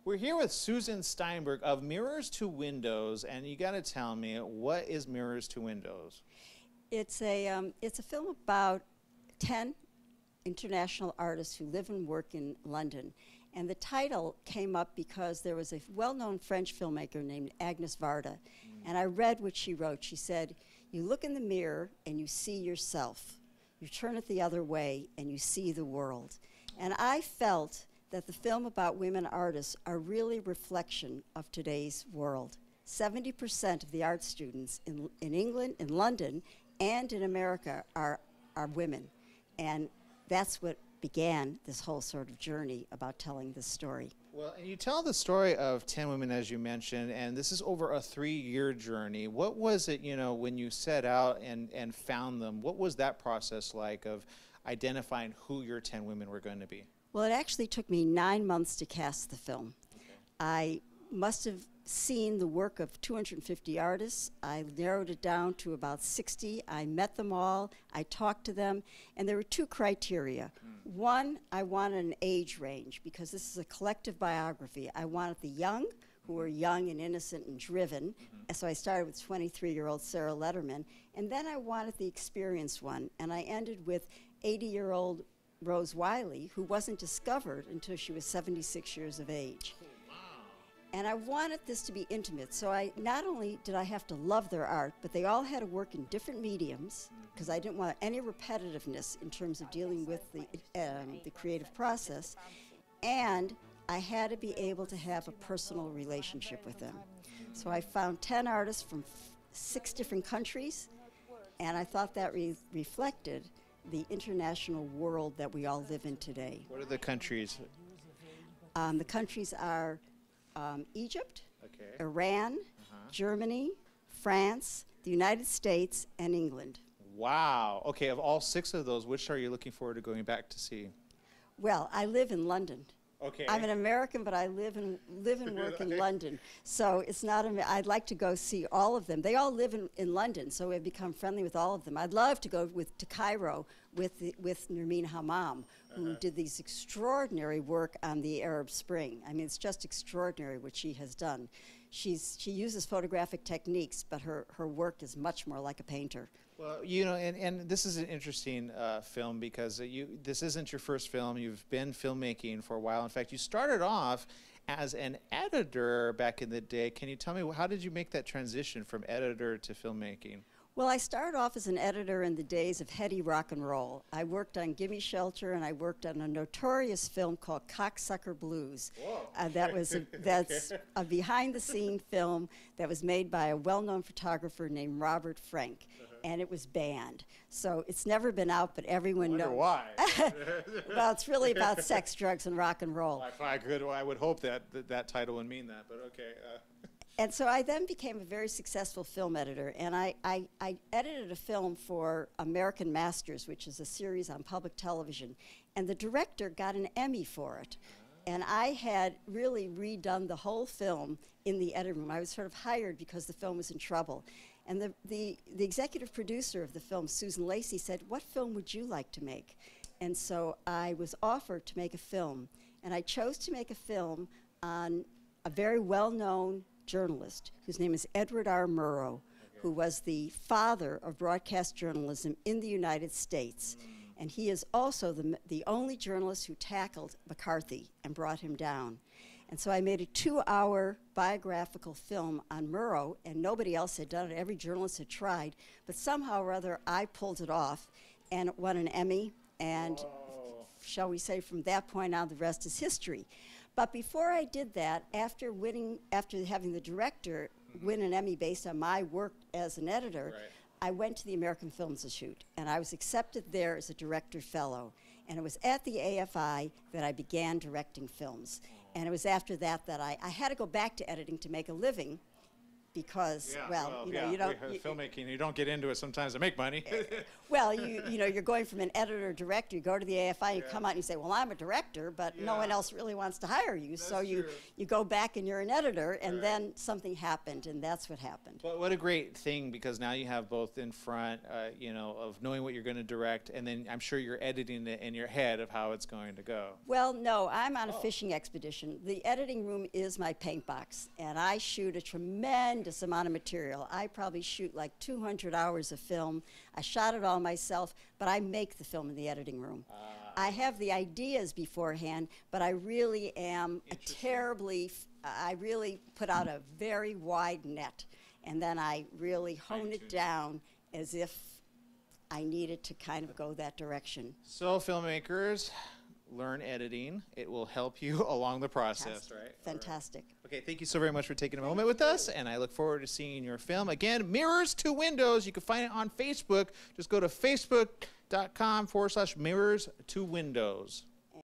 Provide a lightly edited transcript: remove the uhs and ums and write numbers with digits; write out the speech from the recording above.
We're here with Susan Steinberg of Mirrors to Windows, and you got to tell me, what is Mirrors to Windows? It's a film about 10 international artists who live and work in London. And the title came up because there was a well-known French filmmaker named Agnes Varda. And I read what she wrote. She said, "You look in the mirror and you see yourself. You turn it the other way and you see the world." And I felt that the film about women artists are really a reflection of today's world. 70% of the art students in England, in London, and in America are women. And that's what began this whole sort of journey about telling this story. Well, and you tell the story of 10 women, as you mentioned, and this is over a 3-year journey. What was it, when you set out and found them, what was that process like of identifying who your 10 women were going to be? Well, it actually took me 9 months to cast the film. Okay. I must have seen the work of 250 artists. I narrowed it down to about 60. I met them all. I talked to them. And there were 2 criteria. One, I wanted an age range because this is a collective biography. I wanted the young, who were young and innocent and driven. And so I started with 23-year-old Sarah Letterman. And then I wanted the experienced one. And I ended with 80-year-old Rose Wiley, who wasn't discovered until she was 76 years of age. And I wanted this to be intimate, so not only did I have to love their art, but they all had to work in different mediums, because I didn't want any repetitiveness in terms of dealing with the creative process, and I had to be able to have a personal relationship with them. So I found 10 artists from 6 different countries, and I thought that reflected the international world that we all live in today. What are the countries? The countries are Egypt, Okay. Iran, Germany, France, the United States, and England. Wow. Okay, of all 6 of those, which are you looking forward to going back to see? Well, I live in London. Okay. I'm an American, but I live and work in London. So it's not, I'd like to go see all of them. They all live in London, so we've become friendly with all of them. I'd love to go to Cairo with Nermeen Hammam, who did these extraordinary work on the Arab Spring. I mean, it's just extraordinary what she has done. She uses photographic techniques, but her work is much more like a painter. Well, and this is an interesting film because this isn't your first film. You've been filmmaking for a while. In fact, you started off as an editor back in the day. Can you tell me, how did you make that transition from editor to filmmaking? Well, I started off as an editor in the days of heady rock and roll. I worked on Gimme Shelter, and I worked on a notorious film called Cocksucker Blues. That's a behind-the-scene film that was made by a well-known photographer named Robert Frank, and it was banned. So it's never been out, but everyone knows. Why? Well, it's really about sex, drugs, and rock and roll. I would hope that title would mean that, but okay. And so I then became a very successful film editor, and I edited a film for American Masters, which is a series on public television, and the director got an Emmy for it. And I had really redone the whole film in the editing room. I was sort of hired because the film was in trouble. And the executive producer of the film, Susan Lacey, said, "What film would you like to make?" And so I was offered to make a film, and I chose to make a film on a very well-known journalist whose name is Edward R. Murrow, who was the father of broadcast journalism in the United States. And he is also the only journalist who tackled McCarthy and brought him down. And so I made a 2-hour biographical film on Murrow, and nobody else had done it. Every journalist had tried, but somehow or other I pulled it off, and it won an Emmy. And shall we say, from that point on, the rest is history. But before I did that, after having the director win an Emmy based on my work as an editor, I went to the American Film Institute, and I was accepted there as a director fellow. And it was at the AFI that I began directing films. And it was after that that I had to go back to editing to make a living, because, Yeah, well, you know, you don't. filmmaking, you don't get into it sometimes to make money. Well, you know, you're going from an editor to director. You go to the AFI, you come out and you say, well, I'm a director, but no one else really wants to hire you. So you go back and you're an editor, and then something happened, and that's what happened. But what a great thing, because now you have both in front, you know, of knowing what you're going to direct, and then I'm sure you're editing it in your head of how it's going to go. Well, no, I'm on a fishing expedition. The editing room is my paint box, and I shoot a tremendous amount of material. I probably shoot like 200 hours of film. I shot it all myself, but I make the film in the editing room. I have the ideas beforehand, but I really am I really put out a very wide net, and then I really hone it down as if I needed to kind of go that direction. So filmmakers, learn editing. It will help you along the process, right? Fantastic. Okay, thank you so very much for taking a moment with us, and I look forward to seeing your film. Again, Mirrors to Windows. You can find it on Facebook. Just go to facebook.com/Mirrors to Windows.